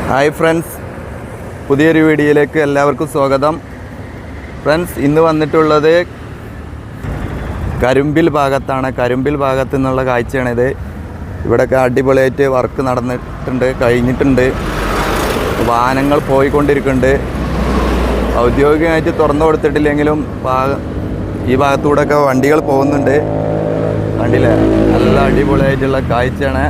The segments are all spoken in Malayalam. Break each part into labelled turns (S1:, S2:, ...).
S1: ഹായ് ഫ്രണ്ട്സ്, പുതിയൊരു വീഡിയോയിലേക്ക് എല്ലാവർക്കും സ്വാഗതം. ഫ്രണ്ട്സ്, ഇന്ന് വന്നിട്ടുള്ളത് കരുമ്പിൽ ഭാഗത്താണ്. കരുമ്പിൽ ഭാഗത്തു നിന്നുള്ള കാഴ്ചയാണിത്. ഇവിടെയൊക്കെ അടിപൊളിയായിട്ട് വർക്ക് നടന്നിട്ടുണ്ട്, കഴിഞ്ഞിട്ടുണ്ട്. വാഹനങ്ങൾ പോയിക്കൊണ്ടിരിക്കുന്നുണ്ട്. ഔദ്യോഗികമായിട്ട് തുറന്നു കൊടുത്തിട്ടില്ലെങ്കിലും ഈ ഭാഗത്തൂടെയൊക്കെ വണ്ടികൾ പോകുന്നുണ്ട്. കണ്ടില്ലേ, നല്ല അടിപൊളിയായിട്ടുള്ള കാഴ്ചയാണ്.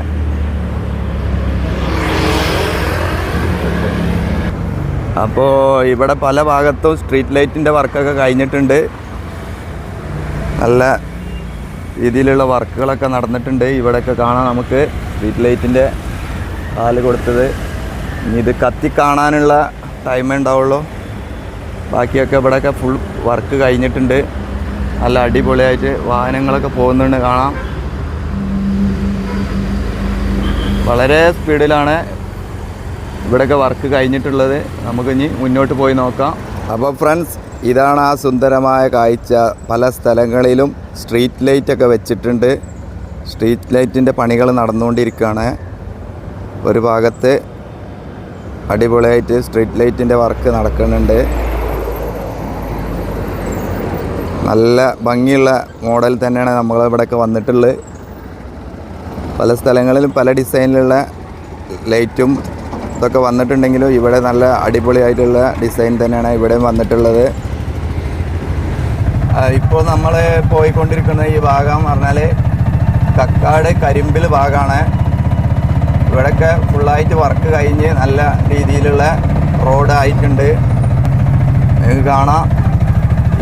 S1: അപ്പോൾ ഇവിടെ പല ഭാഗത്തും സ്ട്രീറ്റ് ലൈറ്റിൻ്റെ വർക്കൊക്കെ കഴിഞ്ഞിട്ടുണ്ട്. നല്ല രീതിയിലുള്ള വർക്കുകളൊക്കെ നടന്നിട്ടുണ്ട്. ഇവിടെയൊക്കെ കാണാം നമുക്ക് സ്ട്രീറ്റ് ലൈറ്റിൻ്റെ കാല് കൊടുത്തത്. ഇനി ഇത് കത്തി കാണാനുള്ള ടൈമേ ഉണ്ടാവുള്ളൂ. ബാക്കിയൊക്കെ ഇവിടെയൊക്കെ ഫുൾ വർക്ക് കഴിഞ്ഞിട്ടുണ്ട്. നല്ല അടിപൊളിയായിട്ട് വാഹനങ്ങളൊക്കെ പോകുന്നുണ്ട്, കാണാം. വളരെ സ്പീഡിലാണ് ഇവിടെയൊക്കെ വർക്ക് കഴിഞ്ഞിട്ടുള്ളത്. നമുക്കിനി മുന്നോട്ട് പോയി നോക്കാം. അപ്പോൾ ഫ്രണ്ട്സ്, ഇതാണ് ആ സുന്ദരമായ കാഴ്ച. പല സ്ഥലങ്ങളിലും സ്ട്രീറ്റ് ലൈറ്റൊക്കെ വെച്ചിട്ടുണ്ട്. സ്ട്രീറ്റ് ലൈറ്റിൻ്റെ പണികൾ നടന്നുകൊണ്ടിരിക്കുകയാണ്. ഒരു ഭാഗത്ത് അടിപൊളിയായിട്ട് സ്ട്രീറ്റ് ലൈറ്റിൻ്റെ വർക്ക് നടക്കുന്നുണ്ട്. നല്ല ഭംഗിയുള്ള മോഡൽ തന്നെയാണ് നമ്മളിവിടെയൊക്കെ വന്നിട്ടുള്ളത്. പല സ്ഥലങ്ങളിലും പല ഡിസൈനിലുള്ള ലൈറ്റും ഇതൊക്കെ വന്നിട്ടുണ്ടെങ്കിലും ഇവിടെ നല്ല അടിപൊളിയായിട്ടുള്ള ഡിസൈൻ തന്നെയാണ് ഇവിടെ വന്നിട്ടുള്ളത്. ഇപ്പോൾ നമ്മൾ പോയിക്കൊണ്ടിരിക്കുന്ന ഈ ഭാഗം പറഞ്ഞാൽ കക്കാട് കരിമ്പിൽ ഭാഗമാണ്. ഇവിടെയൊക്കെ ഫുള്ളായിട്ട് വർക്ക് കഴിഞ്ഞ് നല്ല രീതിയിലുള്ള റോഡ് ആയിട്ടുണ്ട്. നിങ്ങൾക്ക് കാണാം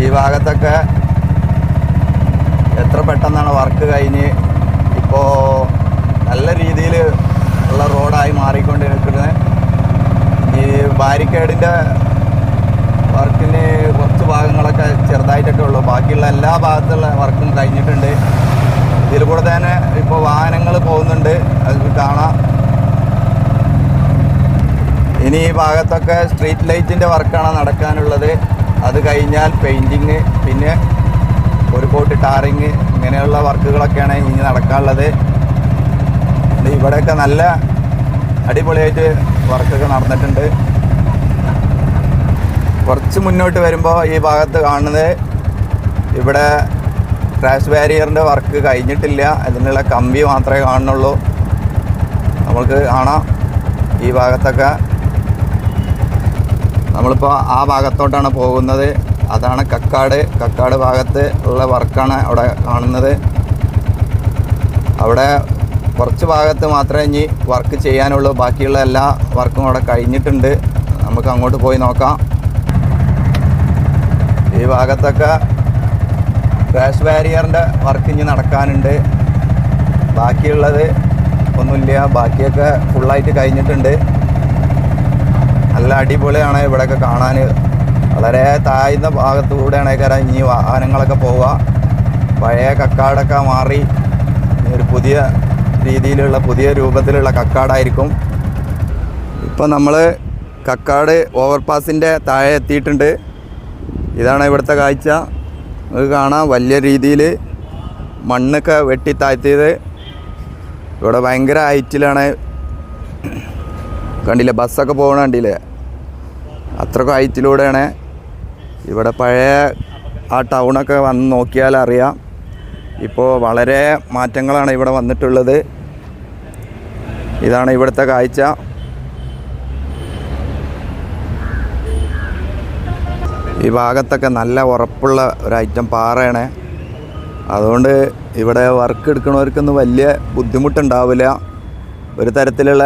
S1: ഈ ഭാഗത്തൊക്കെ എത്ര പെട്ടെന്നാണ് വർക്ക് കഴിഞ്ഞ് ഇപ്പോൾ നല്ല രീതിയിൽ ഉള്ള റോഡായി മാറിക്കൊണ്ടിരിക്കുന്നത്. ഈ ബാരിക്കേഡിൻ്റെ വർക്കിന് കുറച്ച് ഭാഗങ്ങളൊക്കെ ചെറുതായിട്ടൊക്കെ ഉള്ളൂ. ബാക്കിയുള്ള എല്ലാ ഭാഗത്തുള്ള വർക്കും കഴിഞ്ഞിട്ടുണ്ട്. ഇതിൽ കൂടെ തന്നെ ഇപ്പോൾ വാഹനങ്ങൾ പോകുന്നുണ്ട്, അത് കാണാം. ഇനി ഈ ഭാഗത്തൊക്കെ സ്ട്രീറ്റ് ലൈറ്റിൻ്റെ വർക്കാണ് നടക്കാനുള്ളത്. അത് കഴിഞ്ഞാൽ പെയിൻറ്റിങ്, പിന്നെ ഒരു കോട്ട് ടാറിങ്, ഇങ്ങനെയുള്ള വർക്കുകളൊക്കെയാണ് ഇനി നടക്കാനുള്ളത്. ഇവിടെയൊക്കെ നല്ല അടിപൊളിയായിട്ട് വർക്കൊക്കെ നടന്നിട്ടുണ്ട്. കുറച്ച് മുന്നോട്ട് വരുമ്പോൾ ഈ ഭാഗത്ത് കാണുന്നത് ഇവിടെ ക്രാഷ് ബാരിയറിൻ്റെ വർക്ക് കഴിഞ്ഞിട്ടില്ല. അതിനുള്ള കമ്പി മാത്രമേ കാണുന്നുള്ളൂ. നമ്മൾക്ക് കാണാം ഈ ഭാഗത്തൊക്കെ. നമ്മളിപ്പോൾ ആ ഭാഗത്തോട്ടാണ് പോകുന്നത്. അതാണ് കക്കാട് ഭാഗത്ത് ഉള്ള വർക്കാണ് അവിടെ കാണുന്നത്. അവിടെ കുറച്ച് ഭാഗത്ത് മാത്രമേ ഇനി വർക്ക് ചെയ്യാനുള്ളൂ. ബാക്കിയുള്ള എല്ലാ വർക്കും അവിടെ കഴിഞ്ഞിട്ടുണ്ട്. നമുക്ക് അങ്ങോട്ട് പോയി നോക്കാം. ഈ ഭാഗത്തൊക്കെ ക്രാഷ് ബാരിയറിൻ്റെ വർക്ക് ഇനി നടക്കാനുണ്ട്. ബാക്കിയുള്ളത് ഒന്നുമില്ല, ബാക്കിയൊക്കെ ഫുള്ളായിട്ട് കഴിഞ്ഞിട്ടുണ്ട്. നല്ല അടിപൊളിയാണ് ഇവിടെയൊക്കെ കാണാൻ. വളരെ താഴ്ന്ന ഭാഗത്തുകൂടെയാണ് ഇനി വാഹനങ്ങളൊക്കെ പോവുക. പഴയ കക്കാടൊക്കെ മാറി ഒരു പുതിയ രീതിയിലുള്ള പുതിയ രൂപത്തിലുള്ള കക്കാടായിരിക്കും. ഇപ്പം നമ്മൾ കക്കാട് ഓവർപാസിൻ്റെ താഴെ എത്തിയിട്ടുണ്ട്. ഇതാണ് ഇവിടുത്തെ കാഴ്ച. നമുക്ക് കാണാം വലിയ രീതിയിൽ മണ്ണൊക്കെ വെട്ടി താഴ്ത്തിയത്. ഇവിടെ ഭയങ്കര ഹൈറ്റിലാണ്. കണ്ടില്ലേ, ബസ്സൊക്കെ പോകണ കണ്ടില്ലേ, അത്രയ്ക്ക് ഹൈറ്റിലൂടെയാണ്. ഇവിടെ പഴയ ആ ടൗണൊക്കെ വന്ന് നോക്കിയാൽ അറിയാം. ഇപ്പോൾ വളരെ മാറ്റങ്ങളാണ് ഇവിടെ വന്നിട്ടുള്ളത്. ഇതാണ് ഇവിടുത്തെ കാഴ്ച. ഈ ഭാഗത്തൊക്കെ നല്ല ഉറപ്പുള്ള ഒരു ഐറ്റം പാറയാണ്. അതുകൊണ്ട് ഇവിടെ വർക്ക് എടുക്കുന്നവർക്കൊന്നും വലിയ ബുദ്ധിമുട്ടുണ്ടാവില്ല. ഒരു തരത്തിലുള്ള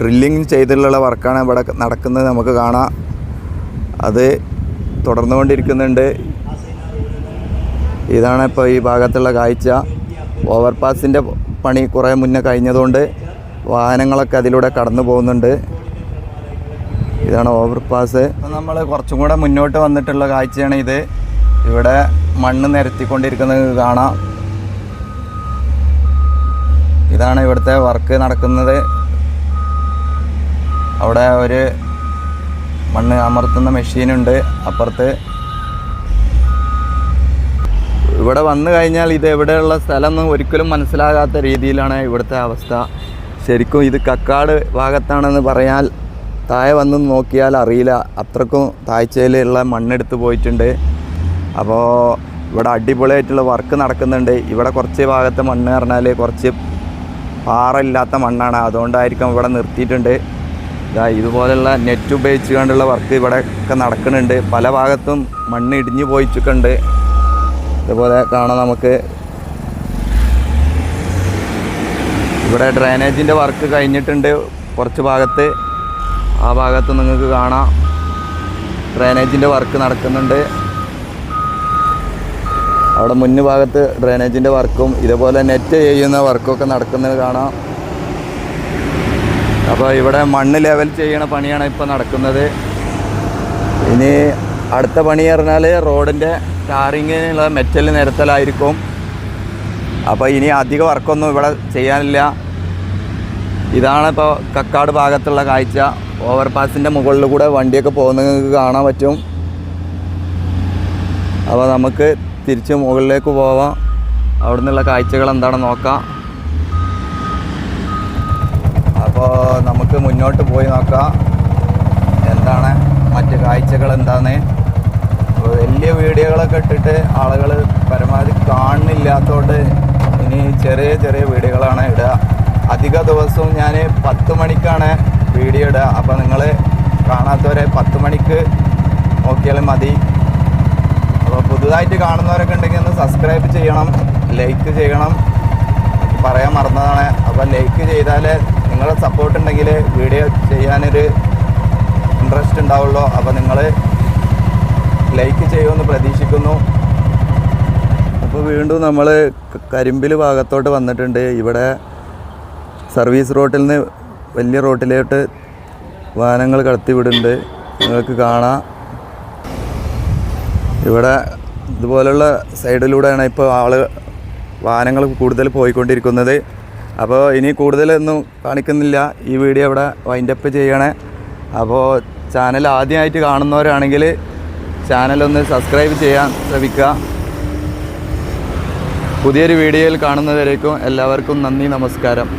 S1: ഡ്രില്ലിങ് ചെയ്തിട്ടുള്ള വർക്കാണ് ഇവിടെ നടക്കുന്നത്. നമുക്ക് കാണാം, അത് തുടർന്നുകൊണ്ടിരിക്കുന്നുണ്ട്. ഇതാണ് ഇപ്പോൾ ഈ ഭാഗത്തുള്ള കാഴ്ച. ഓവർപാസിൻ്റെ പണി കുറേ മുന്നേ കഴിഞ്ഞതുകൊണ്ട് വാഹനങ്ങളൊക്കെ അതിലൂടെ കടന്നു പോകുന്നുണ്ട്. ഇതാണ് ഓവർപാസ്. അപ്പോൾ നമ്മൾ കുറച്ചും കൂടെ മുന്നോട്ട് വന്നിട്ടുള്ള കാഴ്ചയാണ് ഇത്. ഇവിടെ മണ്ണ് നിരത്തിക്കൊണ്ടിരിക്കുന്നത് കാണാം. ഇതാണ് ഇവിടുത്തെ വർക്ക് നടക്കുന്നത്. അവിടെ ഒരു മണ്ണ് അമർത്തുന്ന മെഷീനുണ്ട് അപ്പുറത്ത്. ഇവിടെ വന്നു കഴിഞ്ഞാൽ ഇത് എവിടെയുള്ള സ്ഥലം എന്ന് ഒരിക്കലും മനസ്സിലാകാത്ത രീതിയിലാണ് ഇവിടുത്തെ അവസ്ഥ. ശരിക്കും ഇത് കക്കാട് ഭാഗത്താണെന്ന് പറയാൻ താഴെ വന്ന് നോക്കിയാൽ അറിയില്ല, അത്രക്കും താഴ്ചയിലുള്ള മണ്ണെടുത്ത് പോയിട്ടുണ്ട്. അപ്പോൾ ഇവിടെ അടിപൊളിയായിട്ടുള്ള വർക്ക് നടക്കുന്നുണ്ട്. ഇവിടെ കുറച്ച് ഭാഗത്തെ മണ്ണ് പറഞ്ഞാൽ കുറച്ച് പാറ ഇല്ലാത്ത മണ്ണാണ്, അതുകൊണ്ടായിരിക്കും ഇവിടെ നിർത്തിയിട്ടുണ്ട്. ഇതുപോലെയുള്ള നെറ്റ് ഉപയോഗിച്ച് കൊണ്ടുള്ള വർക്ക് ഇവിടെ ഒക്കെ നടക്കുന്നുണ്ട്. പല ഭാഗത്തും മണ്ണ് ഇടിഞ്ഞു പോയിട്ടുണ്ട്. ഇതുപോലെ കാണാം നമുക്ക്. ഇവിടെ ഡ്രെയിനേജിൻ്റെ വർക്ക് കഴിഞ്ഞിട്ടുണ്ട് കുറച്ച് ഭാഗത്ത്. ആ ഭാഗത്ത് നിങ്ങൾക്ക് കാണാം ഡ്രെയിനേജിൻ്റെ വർക്ക് നടക്കുന്നുണ്ട്. അവിടെ മുന്ന് ഭാഗത്ത് ഡ്രെയിനേജിൻ്റെ വർക്കും ഇതുപോലെ നെറ്റ് ചെയ്യുന്ന വർക്കൊക്കെ നടക്കുന്നത് കാണാം. അപ്പോൾ ഇവിടെ മണ്ണ് ലെവൽ ചെയ്യണ പണിയാണ് ഇപ്പോൾ നടക്കുന്നത്. ഇനി അടുത്ത പണി പറഞ്ഞാൽ റോഡിൻ്റെ ടാറിങ്ങിനുള്ള മെറ്റൽ നിരത്തലായിരിക്കും. അപ്പോൾ ഇനി അധിക വർക്കൊന്നും ഇവിടെ ചെയ്യാനില്ല. ഇതാണ് ഇപ്പോൾ കക്കാട് ഭാഗത്തുള്ള കാഴ്ച. ഓവർപാസിൻ്റെ മുകളിൽ കൂടെ വണ്ടിയൊക്കെ പോകുന്നത് നിങ്ങൾക്ക് കാണാൻ പറ്റും. അപ്പോൾ നമുക്ക് തിരിച്ച് മുകളിലേക്ക് പോവാം. അവിടെ നിന്നുള്ള കാഴ്ചകൾ എന്താണെന്ന് നോക്കാം. അപ്പോൾ നമുക്ക് മുന്നോട്ട് പോയി നോക്കാം എന്താണ് മറ്റ് കാഴ്ചകൾ എന്താണെന്ന്. വലിയ വീഡിയോകളൊക്കെ ഇട്ടിട്ട് ആളുകൾ പരമാവധി കാണുന്നില്ലാത്തതുകൊണ്ട് ഇനി ചെറിയ ചെറിയ വീഡിയോകളാണ് ഇടുക. അധിക ദിവസവും ഞാൻ 10 മണിക്കാണ് വീഡിയോ ഇടുക. അപ്പോൾ നിങ്ങൾ കാണാത്തവരെ 10 മണിക്ക് നോക്കിയാലും മതി. അപ്പോൾ പുതുതായിട്ട് കാണുന്നവരൊക്കെ ഉണ്ടെങ്കിൽ ഒന്ന് സബ്സ്ക്രൈബ് ചെയ്യണം, ലൈക്ക് ചെയ്യണം. പറയാൻ മറന്നതാണ്. അപ്പോൾ ലൈക്ക് ചെയ്താൽ നിങ്ങളുടെ സപ്പോർട്ട് ഉണ്ടെങ്കിൽ വീഡിയോ ചെയ്യാനൊരു ഇൻട്രസ്റ്റ് ഉണ്ടാവുള്ളൂ. അപ്പോൾ നിങ്ങൾ ലൈക്ക് ചെയ്യുമെന്ന് പ്രതീക്ഷിക്കുന്നു. അപ്പോൾ വീണ്ടും നമ്മൾ കരിമ്പിൽ ഭാഗത്തോട്ട് വന്നിട്ടുണ്ട്. ഇവിടെ സർവീസ് റോട്ടിൽ നിന്ന് വലിയ റോട്ടിലോട്ട് വാഹനങ്ങൾ കടത്തിവിടുന്നുണ്ട്. നിങ്ങൾക്ക് കാണാം. ഇവിടെ ഇതുപോലുള്ള സൈഡിലൂടെയാണ് ഇപ്പോൾ വാഹനങ്ങൾ കൂടുതൽ പോയിക്കൊണ്ടിരിക്കുന്നത്. അപ്പോൾ ഇനി കൂടുതലൊന്നും കാണിക്കുന്നില്ല. ഈ വീഡിയോ ഇവിടെ വൈൻഡപ്പ് ചെയ്യണേ. അപ്പോൾ ചാനൽ ആദ്യമായിട്ട് കാണുന്നവരാണെങ്കിൽ ചാനലൊന്ന് സബ്സ്ക്രൈബ് ചെയ്യാൻ ശ്രമിക്കുക. പുതിയൊരു വീഡിയോയിൽ കാണുന്നവരേക്കും എല്ലാവർക്കും നന്ദി, നമസ്കാരം.